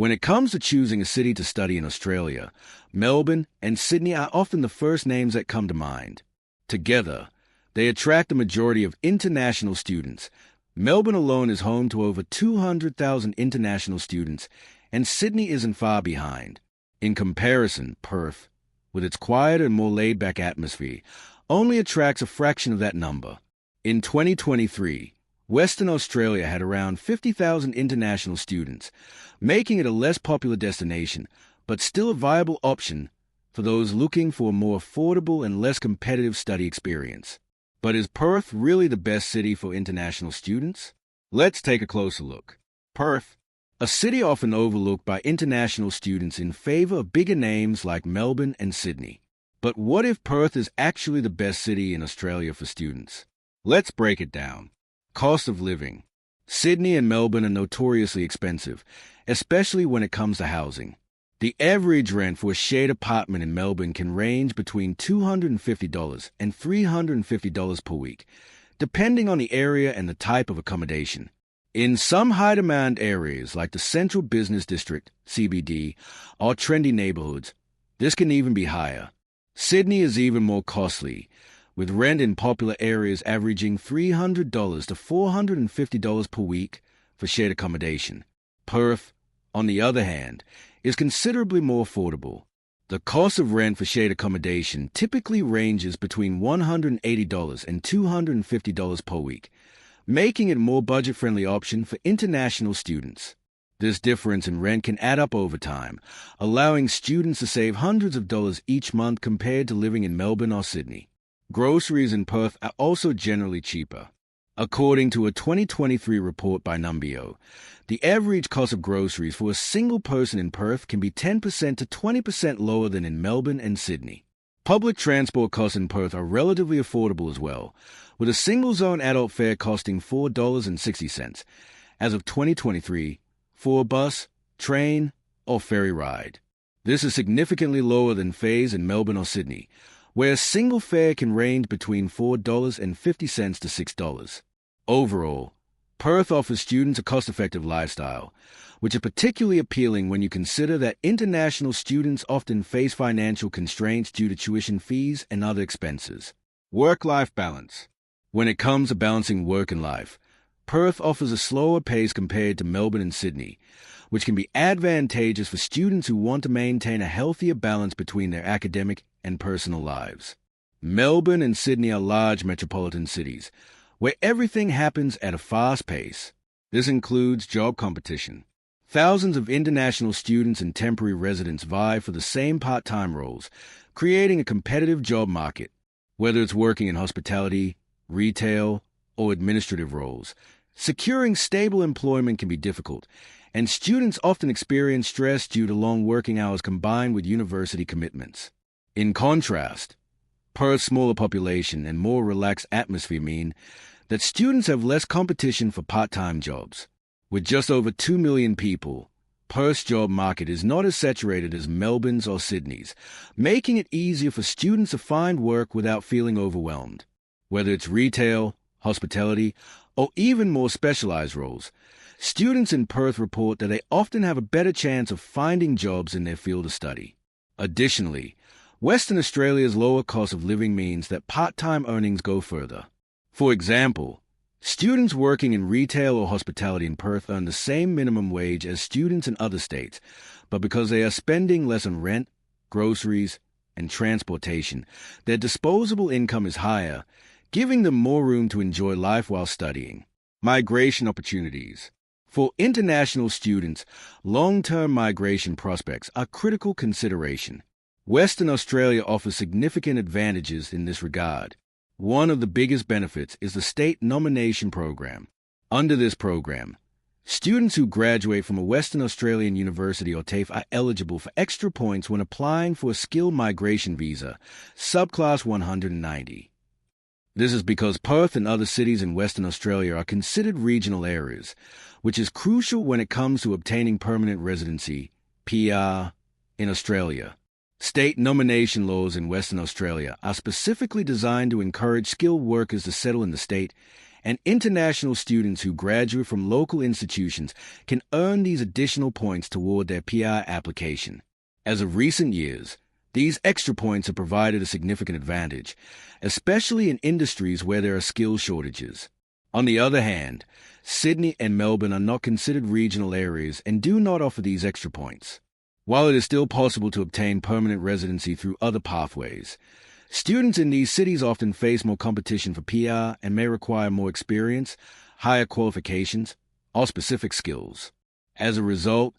When it comes to choosing a city to study in Australia, Melbourne and Sydney are often the first names that come to mind. Together, they attract the majority of international students. Melbourne alone is home to over 200,000 international students, and Sydney isn't far behind. In comparison, Perth, with its quieter and more laid-back atmosphere, only attracts a fraction of that number. In 2023, Western Australia had around 50,000 international students, making it a less popular destination, but still a viable option for those looking for a more affordable and less competitive study experience. But is Perth really the best city for international students? Let's take a closer look. Perth, a city often overlooked by international students in favor of bigger names like Melbourne and Sydney. But what if Perth is actually the best city in Australia for students? Let's break it down. Cost of living. Sydney and Melbourne are notoriously expensive, especially when it comes to housing. The average rent for a shared apartment in Melbourne can range between $250 and $350 per week, depending on the area and the type of accommodation. In some high-demand areas like the Central Business District, CBD, or trendy neighborhoods, this can even be higher. Sydney is even more costly, with rent in popular areas averaging $300 to $450 per week for shared accommodation. Perth, on the other hand, is considerably more affordable. The cost of rent for shared accommodation typically ranges between $180 and $250 per week, making it a more budget-friendly option for international students. This difference in rent can add up over time, allowing students to save hundreds of dollars each month compared to living in Melbourne or Sydney. Groceries in Perth are also generally cheaper. According to a 2023 report by Numbeo, the average cost of groceries for a single person in Perth can be 10% to 20% lower than in Melbourne and Sydney. Public transport costs in Perth are relatively affordable as well, with a single-zone adult fare costing $4.60 as of 2023 for a bus, train, or ferry ride. This is significantly lower than fares in Melbourne or Sydney, where a single fare can range between $4.50 to $6. Overall, Perth offers students a cost-effective lifestyle, which is particularly appealing when you consider that international students often face financial constraints due to tuition fees and other expenses. Work-life balance. When it comes to balancing work and life, Perth offers a slower pace compared to Melbourne and Sydney, which can be advantageous for students who want to maintain a healthier balance between their academic and personal lives. Melbourne and Sydney are large metropolitan cities, where everything happens at a fast pace. This includes job competition. Thousands of international students and temporary residents vie for the same part-time roles, creating a competitive job market. Whether it's working in hospitality, retail, or administrative roles, securing stable employment can be difficult, and students often experience stress due to long working hours combined with university commitments. In contrast, Perth's smaller population and more relaxed atmosphere mean that students have less competition for part-time jobs. With just over 2 million people, Perth's job market is not as saturated as Melbourne's or Sydney's, making it easier for students to find work without feeling overwhelmed. Whether it's retail, hospitality, or even more specialized roles, students in Perth report that they often have a better chance of finding jobs in their field of study. Additionally, Western Australia's lower cost of living means that part-time earnings go further. For example, students working in retail or hospitality in Perth earn the same minimum wage as students in other states, but because they are spending less on rent, groceries, and transportation, their disposable income is higher, giving them more room to enjoy life while studying. Migration opportunities. For international students, long-term migration prospects are critical consideration. Western Australia offers significant advantages in this regard. One of the biggest benefits is the state nomination program. Under this program, students who graduate from a Western Australian university or TAFE are eligible for extra points when applying for a skilled migration visa, subclass 190. This is because Perth and other cities in Western Australia are considered regional areas, which is crucial when it comes to obtaining permanent residency, PR, in Australia. State nomination laws in Western Australia are specifically designed to encourage skilled workers to settle in the state and international students who graduate from local institutions can earn these additional points toward their PR application. As of recent years, these extra points have provided a significant advantage, especially in industries where there are skill shortages. On the other hand, Sydney and Melbourne are not considered regional areas and do not offer these extra points. While it is still possible to obtain permanent residency through other pathways, students in these cities often face more competition for PR and may require more experience, higher qualifications, or specific skills. As a result,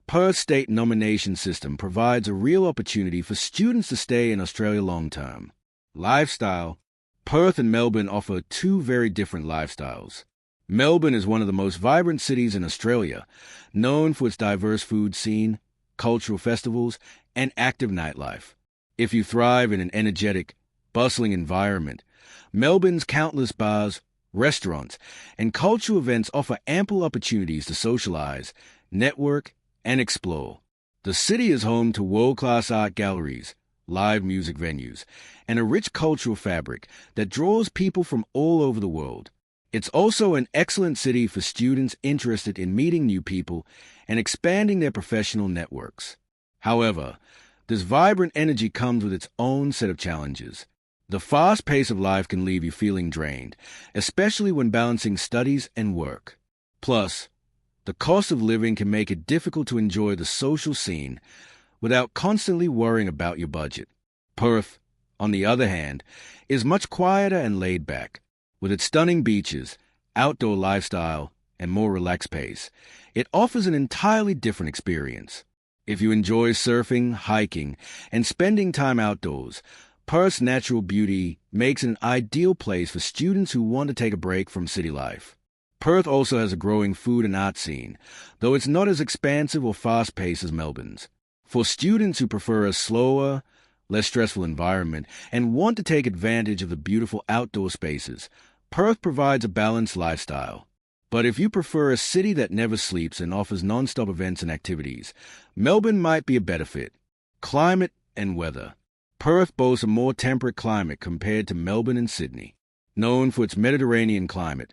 Perth's state nomination system provides a real opportunity for students to stay in Australia long-term. Lifestyle. Perth and Melbourne offer two very different lifestyles. Melbourne is one of the most vibrant cities in Australia, known for its diverse food scene, cultural festivals, and active nightlife. If you thrive in an energetic, bustling environment, Melbourne's countless bars, restaurants, and cultural events offer ample opportunities to socialize, network, and explore. The city is home to world-class art galleries, live music venues, and a rich cultural fabric that draws people from all over the world. It's also an excellent city for students interested in meeting new people and expanding their professional networks. However, this vibrant energy comes with its own set of challenges. The fast pace of life can leave you feeling drained, especially when balancing studies and work. Plus, the cost of living can make it difficult to enjoy the social scene without constantly worrying about your budget. Perth, on the other hand, is much quieter and laid back. With its stunning beaches, outdoor lifestyle, and more relaxed pace, it offers an entirely different experience. If you enjoy surfing, hiking, and spending time outdoors, Perth's natural beauty makes it an ideal place for students who want to take a break from city life. Perth also has a growing food and art scene, though it's not as expansive or fast-paced as Melbourne's. For students who prefer a slower, less stressful environment and want to take advantage of the beautiful outdoor spaces, Perth provides a balanced lifestyle. But if you prefer a city that never sleeps and offers non-stop events and activities, Melbourne might be a better fit. Climate and weather. Perth boasts a more temperate climate compared to Melbourne and Sydney. Known for its Mediterranean climate,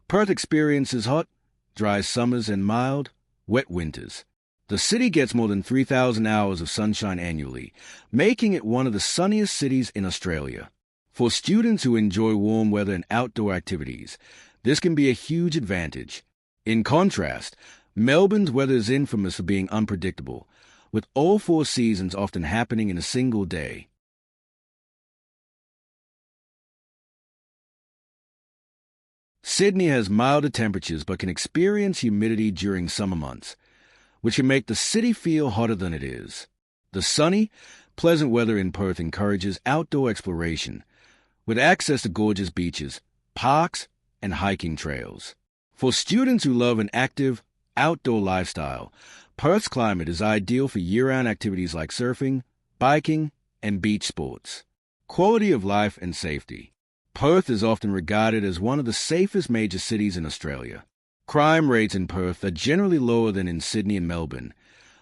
Perth experiences hot, dry summers and mild, wet winters. The city gets more than 3,000 hours of sunshine annually, making it one of the sunniest cities in Australia. For students who enjoy warm weather and outdoor activities, this can be a huge advantage. In contrast, Melbourne's weather is infamous for being unpredictable, with all 4 seasons often happening in a single day. Sydney has milder temperatures but can experience humidity during summer months, which can make the city feel hotter than it is. The sunny, pleasant weather in Perth encourages outdoor exploration, with access to gorgeous beaches, parks, and hiking trails. For students who love an active, outdoor lifestyle, Perth's climate is ideal for year-round activities like surfing, biking, and beach sports. Quality of life and safety. Perth is often regarded as one of the safest major cities in Australia. Crime rates in Perth are generally lower than in Sydney and Melbourne,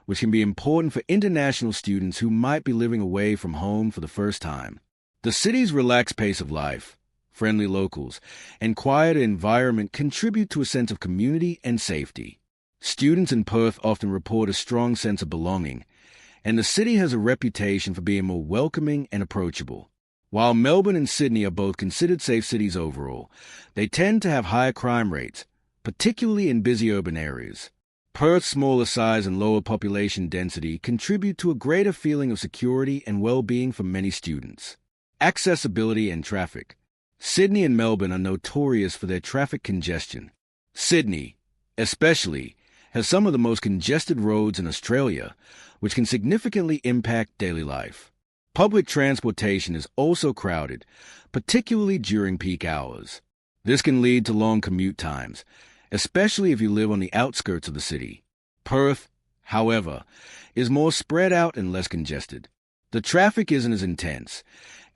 which can be important for international students who might be living away from home for the first time. The city's relaxed pace of life, friendly locals, and quieter environment contribute to a sense of community and safety. Students in Perth often report a strong sense of belonging, and the city has a reputation for being more welcoming and approachable. While Melbourne and Sydney are both considered safe cities overall, they tend to have higher crime rates, particularly in busy urban areas. Perth's smaller size and lower population density contribute to a greater feeling of security and well-being for many students. Accessibility and traffic. Sydney and Melbourne are notorious for their traffic congestion. Sydney, especially, has some of the most congested roads in Australia, which can significantly impact daily life. Public transportation is also crowded, particularly during peak hours. This can lead to long commute times, especially if you live on the outskirts of the city. Perth, however, is more spread out and less congested. The traffic isn't as intense,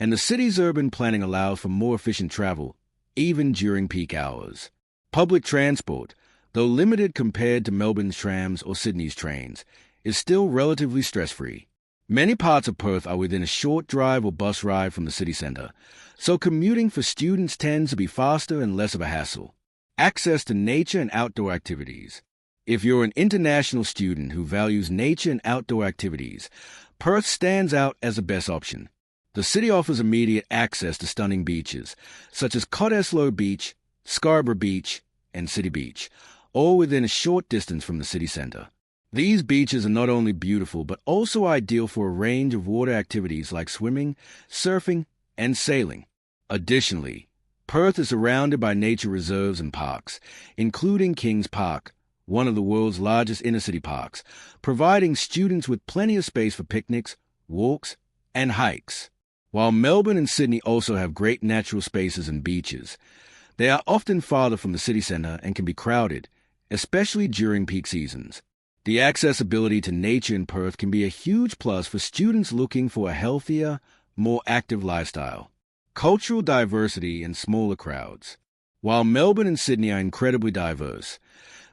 and the city's urban planning allows for more efficient travel, even during peak hours. Public transport, though limited compared to Melbourne's trams or Sydney's trains, is still relatively stress-free. Many parts of Perth are within a short drive or bus ride from the city centre, so commuting for students tends to be faster and less of a hassle. Access to nature and outdoor activities. If you're an international student who values nature and outdoor activities, Perth stands out as the best option. The city offers immediate access to stunning beaches, such as Cottesloe Beach, Scarborough Beach, and City Beach, all within a short distance from the city centre. These beaches are not only beautiful, but also ideal for a range of water activities like swimming, surfing, and sailing. Additionally, Perth is surrounded by nature reserves and parks, including Kings Park, one of the world's largest inner-city parks, providing students with plenty of space for picnics, walks, and hikes. While Melbourne and Sydney also have great natural spaces and beaches, they are often farther from the city centre and can be crowded, especially during peak seasons. The accessibility to nature in Perth can be a huge plus for students looking for a healthier, more active lifestyle. Cultural diversity and smaller crowds. While Melbourne and Sydney are incredibly diverse,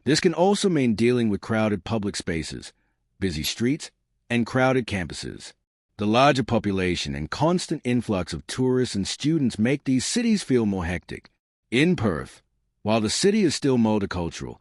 this can also mean dealing with crowded public spaces, busy streets, and crowded campuses. The larger population and constant influx of tourists and students make these cities feel more hectic. In Perth, while the city is still multicultural,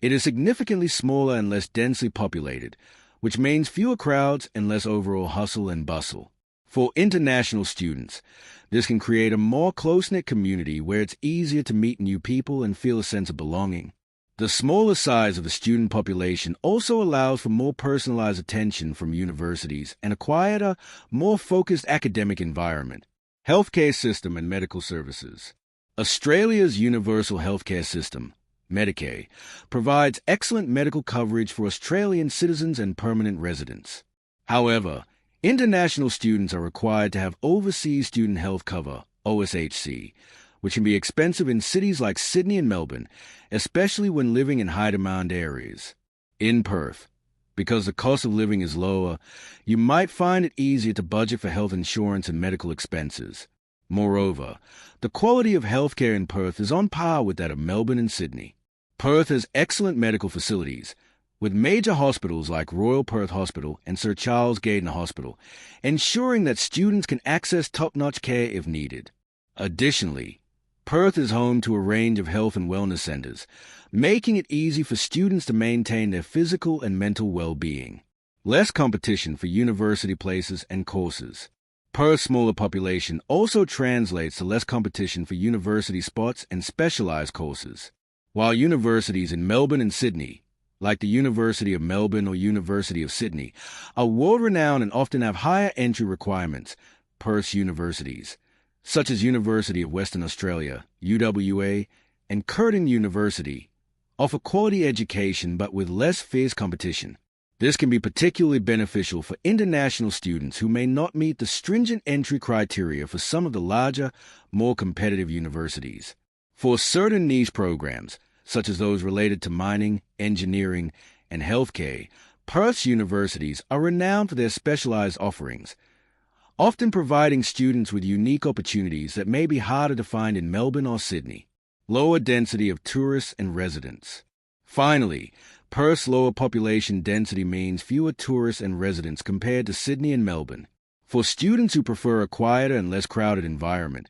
it is significantly smaller and less densely populated, which means fewer crowds and less overall hustle and bustle. For international students, this can create a more close-knit community where it's easier to meet new people and feel a sense of belonging. The smaller size of the student population also allows for more personalized attention from universities and a quieter, more focused academic environment. Healthcare system and medical services. Australia's universal healthcare system, Medicare, provides excellent medical coverage for Australian citizens and permanent residents. However, international students are required to have Overseas Student Health Cover, OSHC, which can be expensive in cities like Sydney and Melbourne, especially when living in high-demand areas. In Perth, because the cost of living is lower, you might find it easier to budget for health insurance and medical expenses. Moreover, the quality of healthcare in Perth is on par with that of Melbourne and Sydney. Perth has excellent medical facilities, with major hospitals like Royal Perth Hospital and Sir Charles Gairdner Hospital, ensuring that students can access top-notch care if needed. Additionally, Perth is home to a range of health and wellness centres, making it easy for students to maintain their physical and mental well-being. Less competition for university places and courses. Perth's smaller population also translates to less competition for university spots and specialised courses. While universities in Melbourne and Sydney, like the University of Melbourne or University of Sydney, are world-renowned and often have higher entry requirements, Perth's universities, such as University of Western Australia, UWA, and Curtin University, offer quality education but with less fierce competition. This can be particularly beneficial for international students who may not meet the stringent entry criteria for some of the larger, more competitive universities. For certain niche programs, such as those related to mining, engineering, and healthcare, Perth's universities are renowned for their specialized offerings, often providing students with unique opportunities that may be harder to find in Melbourne or Sydney. Lower density of tourists and residents. Finally, Perth's lower population density means fewer tourists and residents compared to Sydney and Melbourne. For students who prefer a quieter and less crowded environment,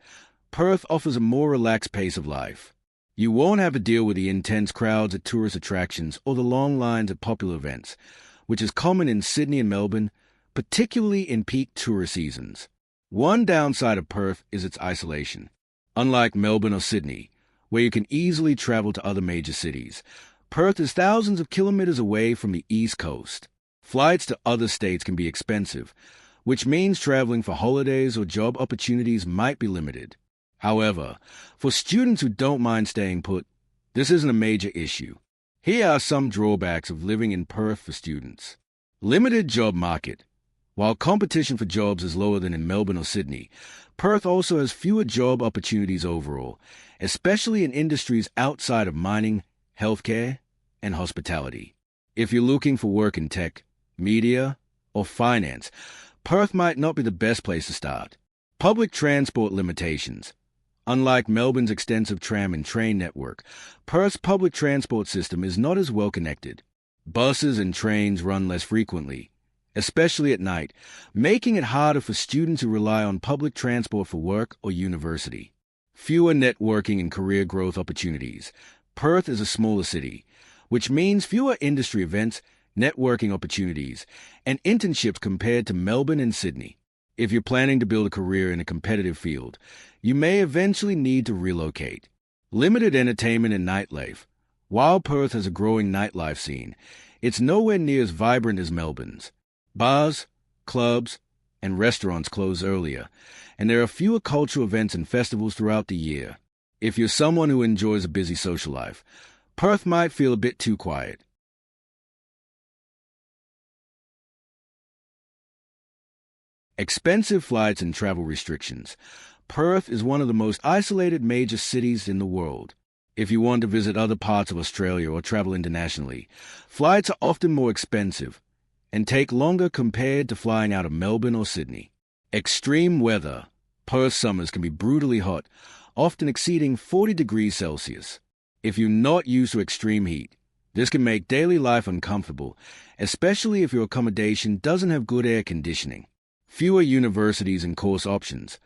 Perth offers a more relaxed pace of life. You won't have to deal with the intense crowds at tourist attractions or the long lines at popular events, which is common in Sydney and Melbourne, particularly in peak tourist seasons. One downside of Perth is its isolation. Unlike Melbourne or Sydney, where you can easily travel to other major cities, Perth is thousands of kilometers away from the East Coast. Flights to other states can be expensive, which means traveling for holidays or job opportunities might be limited. However, for students who don't mind staying put, this isn't a major issue. Here are some drawbacks of living in Perth for students. Limited job market. While competition for jobs is lower than in Melbourne or Sydney, Perth also has fewer job opportunities overall, especially in industries outside of mining, healthcare, and hospitality. If you're looking for work in tech, media, or finance, Perth might not be the best place to start. Public transport limitations. Unlike Melbourne's extensive tram and train network, Perth's public transport system is not as well connected. Buses and trains run less frequently, especially at night, making it harder for students who rely on public transport for work or university. Fewer networking and career growth opportunities. Perth is a smaller city, which means fewer industry events, networking opportunities, and internships compared to Melbourne and Sydney. If you're planning to build a career in a competitive field, you may eventually need to relocate. Limited entertainment and nightlife. While Perth has a growing nightlife scene, it's nowhere near as vibrant as Melbourne's. Bars, clubs, and restaurants close earlier, and there are fewer cultural events and festivals throughout the year. If you're someone who enjoys a busy social life, Perth might feel a bit too quiet. Expensive flights and travel restrictions. Perth is one of the most isolated major cities in the world. If you want to visit other parts of Australia or travel internationally, flights are often more expensive and take longer compared to flying out of Melbourne or Sydney. Extreme weather. Perth summers can be brutally hot, often exceeding 40 degrees Celsius. If you're not used to extreme heat, this can make daily life uncomfortable, especially if your accommodation doesn't have good air conditioning. Fewer universities and course options.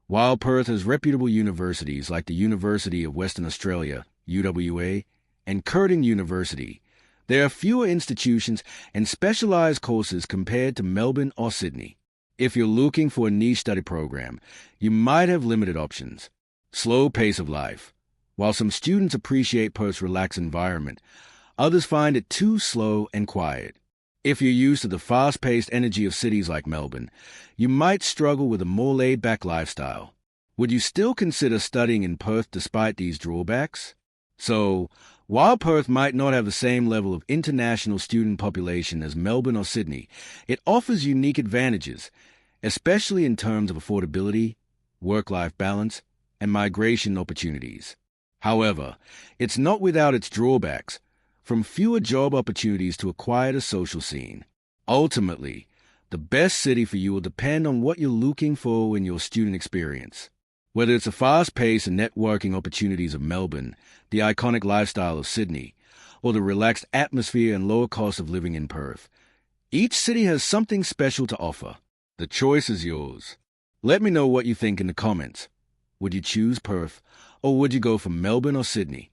While Perth has reputable universities like the University of Western Australia, UWA, and Curtin University, there are fewer institutions and specialized courses compared to Melbourne or Sydney. If you're looking for a niche study program, you might have limited options. Slow pace of life. While some students appreciate Perth's relaxed environment, others find it too slow and quiet. If you're used to the fast-paced energy of cities like Melbourne, you might struggle with a more laid-back lifestyle. Would you still consider studying in Perth despite these drawbacks? So, while Perth might not have the same level of international student population as Melbourne or Sydney, it offers unique advantages, especially in terms of affordability, work-life balance, and migration opportunities. However, it's not without its drawbacks, from fewer job opportunities to a quieter social scene. Ultimately, the best city for you will depend on what you're looking for in your student experience. Whether it's the fast-paced and networking opportunities of Melbourne, the iconic lifestyle of Sydney, or the relaxed atmosphere and lower cost of living in Perth, each city has something special to offer. The choice is yours. Let me know what you think in the comments. Would you choose Perth, or would you go for Melbourne or Sydney?